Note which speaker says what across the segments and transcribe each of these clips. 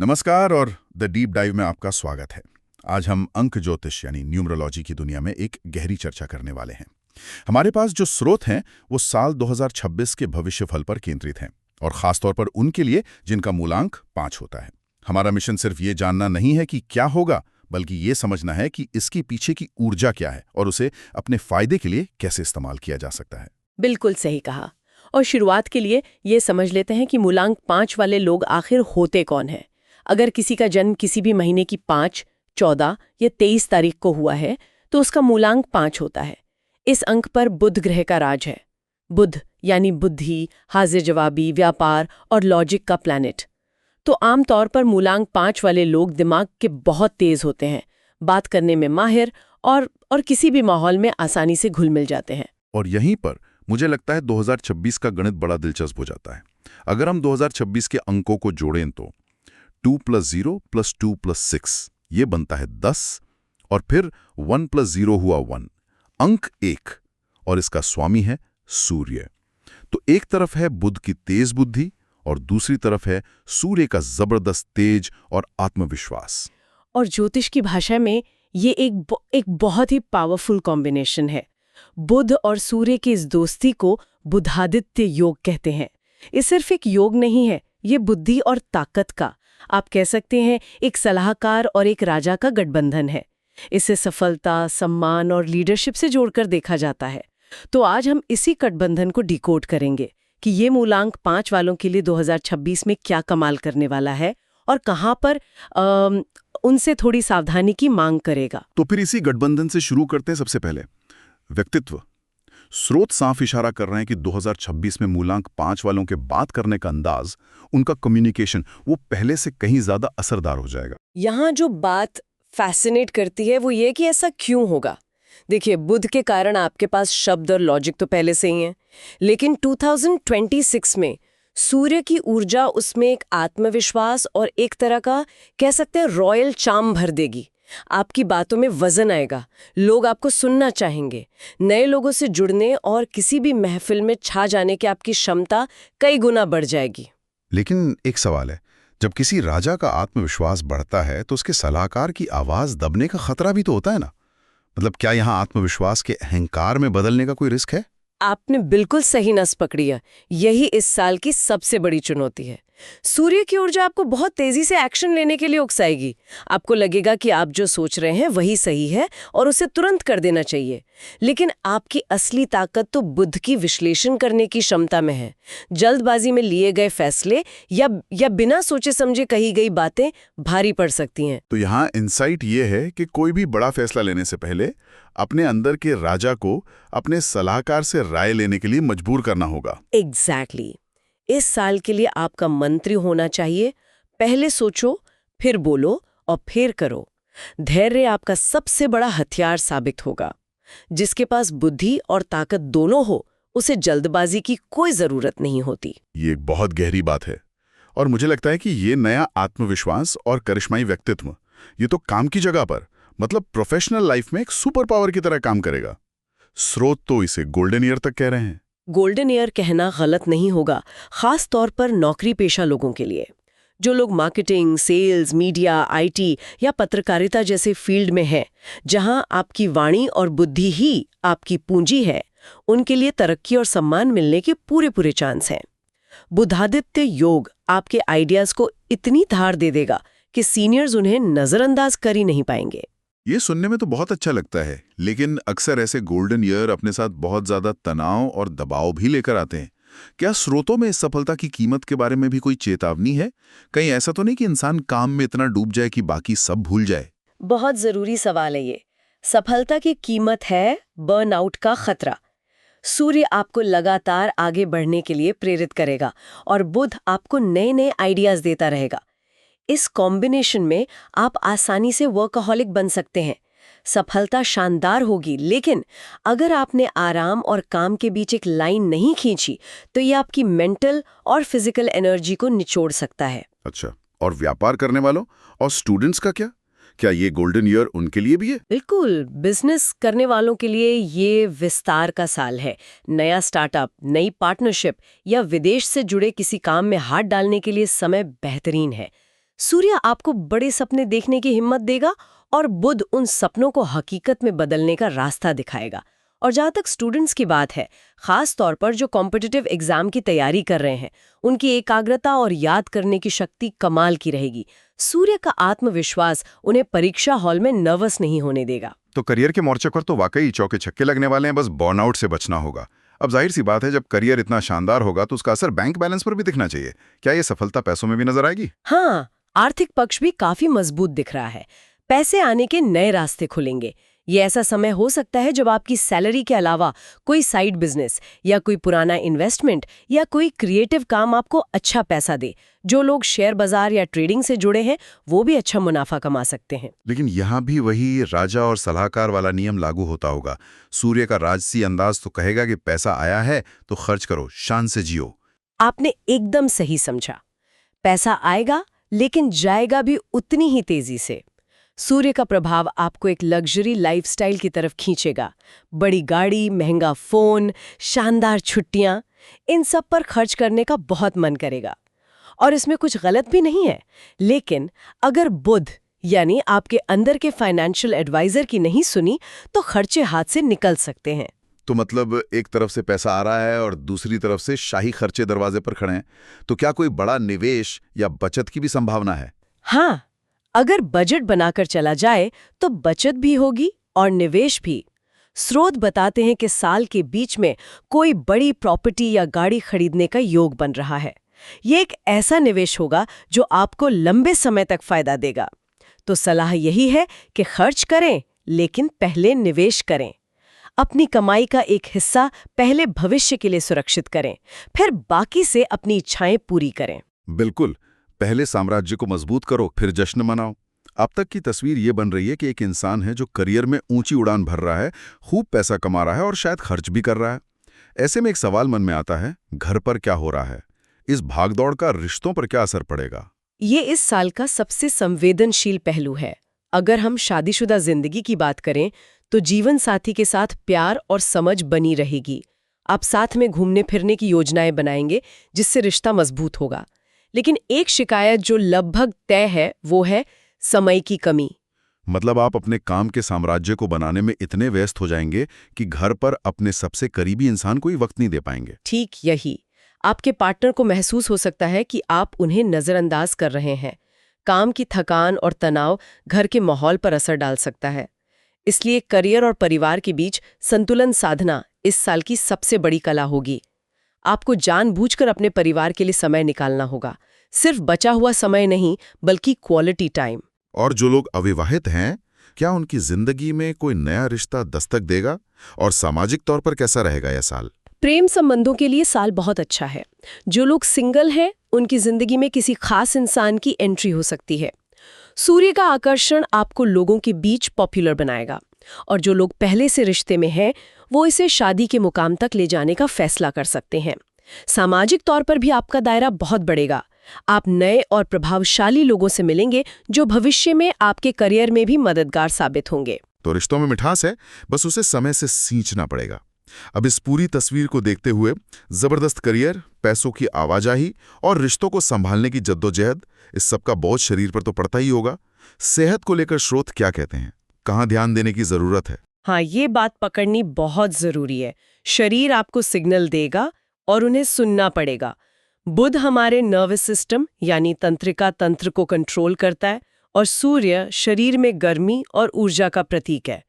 Speaker 1: नमस्कार और the deep dive में आपका स्वागत है। आज हम अंक ज्योतिष यानी न्यूमरोलॉजी की दुनिया में एक गहरी चर्चा करने वाले हैं। हमारे पास जो स्रोत हैं वो साल 2026 के भविष्यफल पर केंद्रित हैं और खासतौर पर उनके लिए जिनका मूलांक 5 होता है। हमारा मिशन सिर्फ ये जानना नहीं है कि क्या होगा, बल्कि ये समझना है कि इसकी पीछे की ऊर्जा क्या है और उसे अपने फायदे के लिए कैसे इस्तेमाल किया जा सकता है।
Speaker 2: बिल्कुल सही कहा। और शुरुआत के लिए ये समझ लेते हैं कि मूलांक 5 वाले लोग आखिर होते कौन हैं। अगर किसी का जन्म किसी भी महीने की 5, 14 या 23 तारीख को हुआ है तो उसका मूलांक 5 होता है। इस अंक पर बुध ग्रह का राज है। बुध यानी बुद्धि, हाजिर जवाबी, व्यापार और लॉजिक का प्लैनेट। तो आमतौर पर मूलांक 5 वाले लोग दिमाग के बहुत तेज होते हैं, बात करने में माहिर और किसी भी माहौल में आसानी से घुल मिल जाते हैं।
Speaker 1: और यहीं पर मुझे लगता है 2026 का गणित बड़ा दिलचस्प हो जाता है। अगर हम 2026 के अंकों को जोड़ें तो 2 + 0 + 2 + 6 ये बनता है 10 और फिर 1 + 0 हुआ 1, अंक 1 और इसका स्वामी है सूर्य। तो एक तरफ है बुध की तेज बुद्धि और दूसरी तरफ है सूर्य का जबरदस्त तेज और आत्मविश्वास।
Speaker 2: और ज्योतिष की भाषा में ये एक बहुत ही पावरफुल कॉम्बिनेशन है। बुध और सूर्य की इस दोस्ती को बुधादित्य योग कहते हैं। ये सिर्फ एक योग नहीं है, ये बुद्धि और ताकत का, आप कह सकते हैं, एक सलाहकार और एक राजा का गठबंधन है। इसे सफलता, सम्मान और लीडरशिप से जोड़कर देखा जाता है। तो आज हम इसी गठबंधन को डिकोड करेंगे कि ये मूलांक 5 वालों के लिए 2026 में क्या कमाल करने वाला है और कहाँ पर उनसे थोड़ी सावधानी की मांग करेगा।
Speaker 1: तो फिर इसी गठबंधन से शुरू करते हैं। सबसे पहले व्यक्तित्व। स्रोत साफ इशारा कर रहे हैं कि 2026 में मूलांक 5 वालों के बात करने का अंदाज, उनका कम्युनिकेशन वो पहले से कहीं ज्यादा असरदार हो जाएगा।
Speaker 2: यहाँ जो बात फैसिनेट करती है वो ये कि ऐसा क्यों होगा। देखिए, बुध के कारण आपके पास शब्द और लॉजिक तो पहले से ही है, लेकिन 2026 में सूर्य की ऊर्जा उसमें एक आत्मविश्वास और एक तरह का, कह सकते हैं, रॉयल चार्म भर देगी। आपकी बातों में वजन आएगा, लोग आपको सुनना चाहेंगे, नए लोगों से जुड़ने और किसी भी महफिल में छा जाने की आपकी क्षमता कई गुना बढ़ जाएगी।
Speaker 1: लेकिन एक सवाल है, जब किसी राजा का आत्मविश्वास बढ़ता है तो उसके सलाहकार की आवाज दबने का खतरा भी तो होता है ना। मतलब क्या यहाँ आत्मविश्वास के अहंकार में बदलने का कोई रिस्क है?
Speaker 2: आपने बिल्कुल सही नस पकड़ी है। यही इस साल की सबसे बड़ी चुनौती है। सूर्य की ऊर्जा आपको बहुत तेजी से एक्शन लेने के लिए उकसाएगी। आपको लगेगा कि आप जो सोच रहे हैं वही सही है और उसे तुरंत कर देना चाहिए। लेकिन आपकी असली ताकत तो बुध की विश्लेषण करने की क्षमता में है। जल्दबाजी में लिए गए फैसले या बिना सोचे समझे कही गई बातें भारी पड़ सकती हैं।
Speaker 1: तो यहाँ इंसाइट ये है कि कोई भी बड़ा फैसला लेने से पहले अपने अंदर के राजा को अपने सलाहकार से राय लेने के लिए मजबूर करना होगा।
Speaker 2: एग्जैक्टली। इस साल के लिए आपका मंत्री होना चाहिए, पहले सोचो, फिर बोलो और फिर करो। धैर्य आपका सबसे बड़ा हथियार साबित होगा। जिसके पास बुद्धि और ताकत दोनों हो, उसे जल्दबाजी की कोई जरूरत नहीं होती।
Speaker 1: ये एक बहुत गहरी बात है और मुझे लगता है कि ये नया आत्मविश्वास और करिश्माई व्यक्तित्व ये तो काम की जगह पर, मतलब प्रोफेशनल लाइफ में एक सुपर पावर की तरह काम करेगा। स्रोत तो इसे गोल्डन ईयर तक कह रहे हैं।
Speaker 2: गोल्डन ईयर कहना गलत नहीं होगा, खास तौर पर नौकरी पेशा लोगों के लिए। जो लोग मार्केटिंग, सेल्स, मीडिया, आईटी या पत्रकारिता जैसे फील्ड में हैं, जहां आपकी वाणी और बुद्धि ही आपकी पूंजी है, उनके लिए तरक्की और सम्मान मिलने के पूरे चांस हैं। बुधादित्य योग आपके आइडियाज को इतनी धार दे देगा कि सीनियर्स उन्हें नजरअंदाज कर ही नहीं पाएंगे।
Speaker 1: ये सुनने में तो बहुत अच्छा लगता है, लेकिन अक्सर ऐसे गोल्डन ईयर अपने साथ बहुत ज्यादा तनाव और दबाव भी लेकर आते हैं। क्या स्रोतों में इस सफलता की कीमत के बारे में भी कोई चेतावनी है? कहीं ऐसा तो नहीं कि इंसान काम में इतना डूब जाए कि बाकी सब भूल जाए?
Speaker 2: बहुत जरूरी सवाल है ये। सफलता की कीमत है बर्नआउट का खतरा। सूर्य आपको लगातार आगे बढ़ने के लिए प्रेरित करेगा और बुध आपको नए नए आइडियाज देता रहेगा। इस कॉम्बिनेशन में आप आसानी से वर्कaholic बन सकते हैं। सफलता शानदार होगी, लेकिन अगर आपने आराम और काम के बीच एक लाइन नहीं खींची तो ये आपकी मेंटल और फिजिकल एनर्जी को निचोड़ सकता है।
Speaker 1: अच्छा, और व्यापार करने वालों और स्टूडेंट्स का क्या? क्या ये गोल्डन ईयर उनके लिए भी है?
Speaker 2: बिल्कुल, बिजनेस करने वालों के लिए ये विस्तार का साल है। नया स्टार्टअप, नई पार्टनरशिप या विदेश से जुड़े किसी काम में हाथ डालने के लिए समय बेहतरीन है। सूर्य आपको बड़े सपने देखने की हिम्मत देगा और बुध उन सपनों को हकीकत में बदलने का रास्ता दिखाएगा। और जहाँ तक स्टूडेंट्स की बात है, खास तौर पर जो कॉम्पिटिटिव एग्जाम की तैयारी कर रहे हैं, उनकी एकाग्रता और याद करने की शक्ति कमाल की रहेगी। सूर्य का आत्मविश्वास उन्हें परीक्षा हॉल में नर्वस नहीं होने देगा।
Speaker 3: तो करियर के मोर्चे पर तो वाकई चौके छक्के लगने वाले हैं, बस बर्नआउट से बचना होगा। अब जाहिर सी बात है, जब करियर इतना शानदार होगा तो उसका असर बैंक बैलेंस पर भी दिखना चाहिए। क्या ये सफलता पैसों में भी नजर आएगी?
Speaker 2: हाँ, आर्थिक पक्ष भी काफी मजबूत दिख रहा है। पैसे आने के नए रास्ते खुलेंगे। ये ऐसा समय हो सकता है जब आपकी सैलरी के अलावा कोई साइड बिजनेस या कोई पुराना इन्वेस्टमेंट या कोई क्रिएटिव काम आपको अच्छा पैसा दे। जो लोग शेयर बाजार या ट्रेडिंग से जुड़े हैं, वो भी अच्छा मुनाफा कमा सकते हैं।
Speaker 3: लेकिन यहाँ भी वही राजा और सलाहकार वाला नियम लागू होता होगा। सूर्य का राजसी अंदाज तो कहेगा कि पैसा आया है तो खर्च करो, शान से जियो।
Speaker 2: आपने एकदम सही समझा। पैसा आएगा, लेकिन जाएगा भी उतनी ही तेजी से। सूर्य का प्रभाव आपको एक लग्जरी लाइफस्टाइल की तरफ खींचेगा। बड़ी गाड़ी, महंगा फोन, शानदार छुट्टियां, इन सब पर खर्च करने का बहुत मन करेगा। और इसमें कुछ गलत भी नहीं है। लेकिन अगर बुध यानी आपके अंदर के फाइनेंशियल एडवाइजर की नहीं सुनी, तो खर्चे हाथ से निकल सकते हैं।
Speaker 3: तो मतलब एक तरफ से पैसा आ रहा है और दूसरी तरफ से शाही खर्चे दरवाजे पर खड़े हैं। तो क्या कोई बड़ा निवेश या बचत की भी संभावना है?
Speaker 2: हाँ, अगर बजट बनाकर चला जाए तो बचत भी होगी और निवेश भी। स्रोत बताते हैं कि साल के बीच में कोई बड़ी प्रॉपर्टी या गाड़ी खरीदने का योग बन रहा है। ये एक ऐसा निवेश होगा जो आपको लंबे समय तक फायदा देगा। तो सलाह यही है कि खर्च करें, लेकिन पहले निवेश करें। अपनी कमाई का एक हिस्सा पहले भविष्य के लिए सुरक्षित करें, फिर बाकी से अपनी इच्छाएं पूरी करें।
Speaker 3: बिल्कुल, पहले साम्राज्य को मजबूत करो, फिर जश्न मनाओ। अब तक की तस्वीर ये बन रही है कि एक इंसान है जो करियर में ऊंची उड़ान भर रहा है, खूब पैसा कमा रहा है और शायद खर्च भी कर रहा है। ऐसे में एक सवाल मन में आता है, घर पर क्या हो रहा है? इस भागदौड़ का रिश्तों पर क्या असर पड़ेगा?
Speaker 2: ये इस साल का सबसे संवेदनशील पहलू है। अगर हम शादीशुदा जिंदगी की बात करें, तो जीवन साथी के साथ प्यार और समझ बनी रहेगी। आप साथ में घूमने फिरने की योजनाएं बनाएंगे, जिससे रिश्ता मजबूत होगा। लेकिन एक शिकायत जो लगभग तय है, वो है समय की कमी।
Speaker 3: मतलब आप अपने काम के साम्राज्य को बनाने में इतने व्यस्त हो जाएंगे कि घर पर अपने सबसे करीबी इंसान को ही वक्त नहीं दे पाएंगे।
Speaker 2: ठीक यही। आपके पार्टनर को महसूस हो सकता है कि आप उन्हें नजरअंदाज कर रहे हैं। काम की थकान और तनाव घर के माहौल पर असर डाल सकता है। इसलिए करियर और परिवार के बीच संतुलन साधना इस साल की सबसे बड़ी कला होगी। आपको जानबूझकर अपने परिवार के लिए समय निकालना होगा। सिर्फ बचा हुआ समय नहीं, बल्कि क्वालिटी टाइम।
Speaker 3: और जो लोग अविवाहित हैं, क्या उनकी जिंदगी में कोई नया रिश्ता दस्तक देगा? और सामाजिक तौर पर कैसा रहेगा यह साल?
Speaker 2: प्रेम संबंधों के लिए साल बहुत अच्छा है। जो लोग सिंगल हैं, उनकी जिंदगी में किसी खास इंसान की एंट्री हो सकती है। सूर्य का आकर्षण आपको लोगों के बीच पॉपुलर बनाएगा। और जो लोग पहले से रिश्ते में हैं, वो इसे शादी के मुकाम तक ले जाने का फैसला कर सकते हैं। सामाजिक तौर पर भी आपका दायरा बहुत बढ़ेगा। आप नए और प्रभावशाली लोगों से मिलेंगे, जो भविष्य में आपके करियर में भी मददगार साबित होंगे।
Speaker 3: तो रिश्तों में मिठास है, बस उसे समय से सींचना पड़ेगा। अब इस पूरी तस्वीर को देखते हुए जबरदस्त करियर, पैसों की आवाजाही और रिश्तों को संभालने की जद्दोजहद, इस सब का बोझ शरीर पर तो पड़ता ही होगा। सेहत को लेकर स्रोत क्या कहते हैं? कहाँ ध्यान देने की जरूरत है?
Speaker 2: हाँ, ये बात पकड़नी बहुत जरूरी है। शरीर आपको सिग्नल देगा और उन्हें सुनना पड़ेगा। बुध हमारे नर्वस सिस्टम यानी तंत्रिका तंत्र को कंट्रोल करता है और सूर्य शरीर में गर्मी और ऊर्जा का प्रतीक है।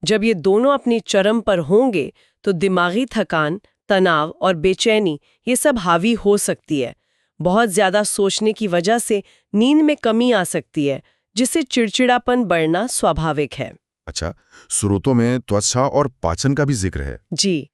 Speaker 2: जब ये दोनों अपनी चरम पर होंगे तो दिमागी थकान, तनाव और बेचैनी ये सब हावी हो सकती है। बहुत ज्यादा सोचने की वजह से नींद में कमी आ सकती है, जिससे चिड़चिड़ापन बढ़ना स्वाभाविक है।
Speaker 3: अच्छा, स्रोतों में त्वचा और पाचन का भी जिक्र है।
Speaker 2: जी,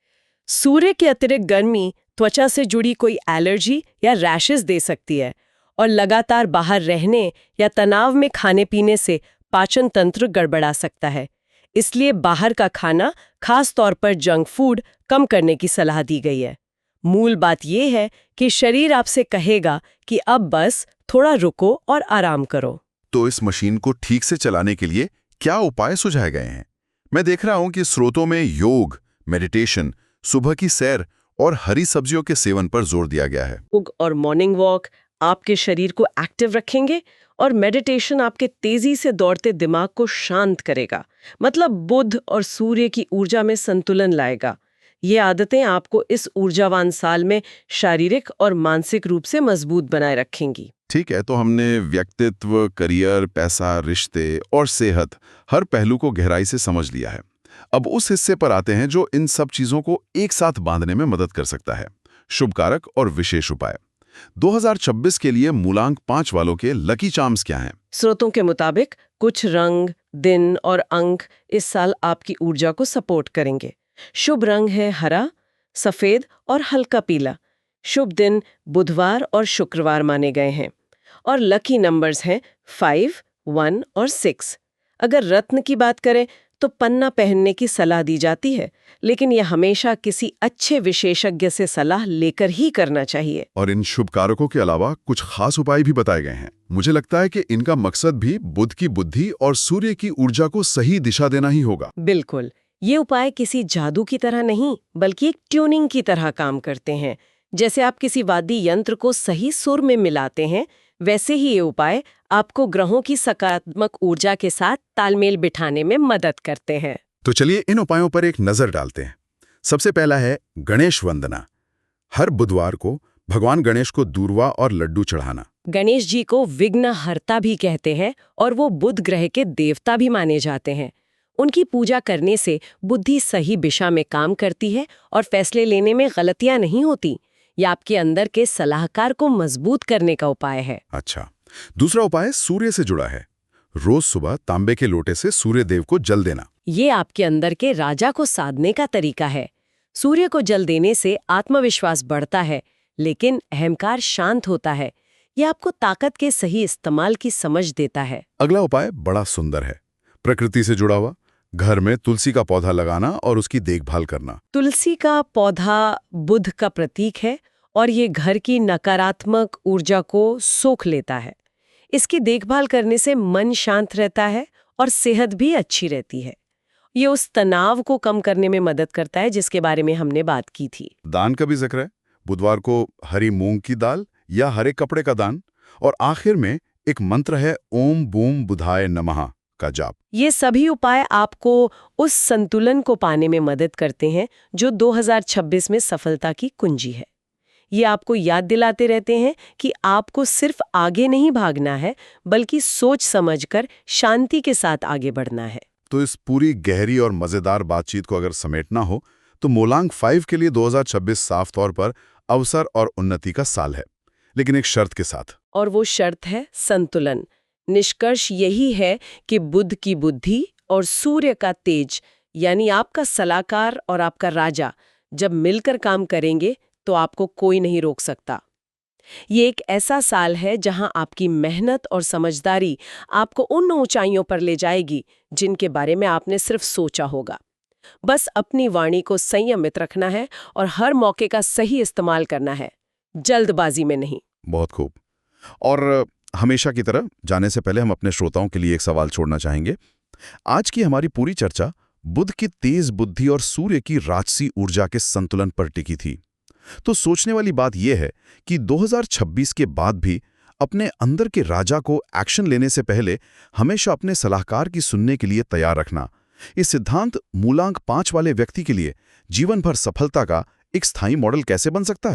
Speaker 2: सूर्य के अतिरिक्त गर्मी त्वचा से जुड़ी कोई एलर्जी या रैशेस दे सकती है और लगातार बाहर रहने या तनाव में खाने पीने से पाचन तंत्र गड़बड़ा सकता है। इसलिए बाहर का खाना, खास तौर पर जंक फूड, कम करने की सलाह दी गई है। मूल बात यह है कि शरीर आपसे कहेगा कि अब बस थोड़ा रुको और आराम करो।
Speaker 3: तो इस मशीन को ठीक से चलाने के लिए क्या उपाय सुझाए गए हैं? मैं देख रहा हूं कि स्रोतों में योग, मेडिटेशन, सुबह की सैर और हरी सब्जियों के सेवन पर जोर दिया गया है।
Speaker 2: योग और मॉर्निंग वॉक आपके शरीर को एक्टिव रखेंगे और मेडिटेशन आपके तेजी से दौड़ते दिमाग को शांत करेगा। मतलब बुध और सूर्य की ऊर्जा में संतुलन लाएगा। ये आदतें आपको इस ऊर्जावान साल में शारीरिक और मानसिक रूप से मजबूत बनाए रखेंगी।
Speaker 3: ठीक है, तो हमने व्यक्तित्व, करियर, पैसा, रिश्ते और सेहत हर पहलू को गहराई से समझ लिया है। अब उस हिस्से पर आते हैं जो इन सब चीजों को एक साथ बांधने में मदद कर सकता है। शुभ कारक और विशेष उपाय। 2026 के लिए मूलांक 5 वालों के लकी चार्म्स क्या हैं?
Speaker 2: स्रोतों के मुताबिक कुछ रंग, दिन और अंक इस साल आपकी ऊर्जा को सपोर्ट करेंगे। शुभ रंग है हरा, सफेद और हल्का पीला। शुभ दिन बुधवार और शुक्रवार माने गए हैं। और लकी नंबर्स हैं 5, 1 और 6। अगर रत्न की बात करें तो पन्ना पहनने की सलाह दी जाती है, लेकिन यह हमेशा किसी अच्छे विशेषज्ञ से सलाह लेकर ही करना चाहिए।
Speaker 3: और इन शुभ कारकों के अलावा कुछ खास उपाय भी बताए गए हैं। मुझे लगता है कि इनका मकसद भी बुध की बुद्धि और सूर्य की ऊर्जा को सही दिशा देना ही होगा।
Speaker 2: बिल्कुल, ये उपाय किसी जादू की तरह नहीं, बल्कि एक ट्यूनिंग की तरह काम करते हैं। जैसे आप किसी वाद्य यंत्र को सही सुर में मिलाते हैं, वैसे ही ये उपाय आपको ग्रहों की सकारात्मक ऊर्जा के साथ तालमेल बिठाने में मदद करते हैं।
Speaker 3: तो चलिए इन उपायों पर एक नजर डालते हैं। सबसे पहला है गणेश वंदना। हर बुधवार को भगवान गणेश को दूर्वा और लड्डू चढ़ाना।
Speaker 2: गणेश जी को विघ्नहर्ता भी कहते हैं और वो बुध ग्रह के देवता भी माने जाते हैं। उनकी पूजा करने से बुद्धि सही दिशा में काम करती है और फैसले लेने में गलतियां नहीं होती। यह आपके अंदर के सलाहकार को मजबूत करने का उपाय है।
Speaker 3: अच्छा, दूसरा उपाय सूर्य से जुड़ा है। रोज सुबह तांबे के लोटे से सूर्य देव को जल देना।
Speaker 2: ये आपके अंदर के राजा को साधने का तरीका है। सूर्य को जल देने से आत्मविश्वास बढ़ता है, लेकिन अहंकार शांत होता है। यह आपको ताकत के सही इस्तेमाल की समझ देता है।
Speaker 3: अगला उपाय बड़ा सुंदर है, प्रकृति से जुड़ा हुआ। घर में तुलसी का पौधा लगाना और उसकी देखभाल करना।
Speaker 2: तुलसी का पौधा बुध का प्रतीक है और ये घर की नकारात्मक ऊर्जा को सोख लेता है। इसकी देखभाल करने से मन शांत रहता है और सेहत भी अच्छी रहती है। ये उस तनाव को कम करने में मदद करता है जिसके बारे में हमने बात की थी।
Speaker 3: दान का भी जिक्र है। बुधवार को हरी मूंग की दाल या हरे कपड़े का दान। और आखिर में एक मंत्र है ओम बूम बुधाय नमः का जाप।
Speaker 2: ये सभी उपाय आपको उस संतुलन को पाने में मदद करते हैं जो 2026 में सफलता की कुंजी है। ये आपको याद दिलाते रहते हैं कि आपको सिर्फ आगे नहीं भागना है, बल्कि सोच समझकर शांति के साथ आगे बढ़ना है।
Speaker 3: तो इस पूरी गहरी और मजेदार बातचीत को अगर समेटना हो तो मूलांक 5 के लिए 2026 साफ तौर पर अवसर और उन्नति का साल है, लेकिन एक शर्त के साथ।
Speaker 2: और वो शर्त है संतुलन। निष्कर्ष यही है कि बुध की बुद्धि और सूर्य का तेज, यानी आपका सलाहकार और आपका राजा, जब मिलकर काम करेंगे तो आपको कोई नहीं रोक सकता। ये एक ऐसा साल है जहां आपकी मेहनत और समझदारी आपको उन ऊंचाइयों पर ले जाएगी जिनके बारे में आपने सिर्फ सोचा होगा। बस अपनी वाणी को संयमित रखना है और हर मौके का सही इस्तेमाल करना है, जल्दबाजी में नहीं।
Speaker 3: बहुत खूब। और हमेशा की तरह जाने से पहले हम अपने श्रोताओं के लिए एक सवाल छोड़ना चाहेंगे। आज की हमारी पूरी चर्चा बुध की तेज बुद्धि और सूर्य की राजसी ऊर्जा के संतुलन पर टिकी थी। तो सोचने वाली बात यह है कि 2026 के बाद भी अपने अंदर के राजा को एक्शन लेने से पहले हमेशा अपने सलाहकार की सुनने के लिए तैयार रखना। ये सिद्धांत मूलांक 5 वाले व्यक्ति के लिए जीवन भर सफलता का एक स्थायी मॉडल कैसे बन सकता है?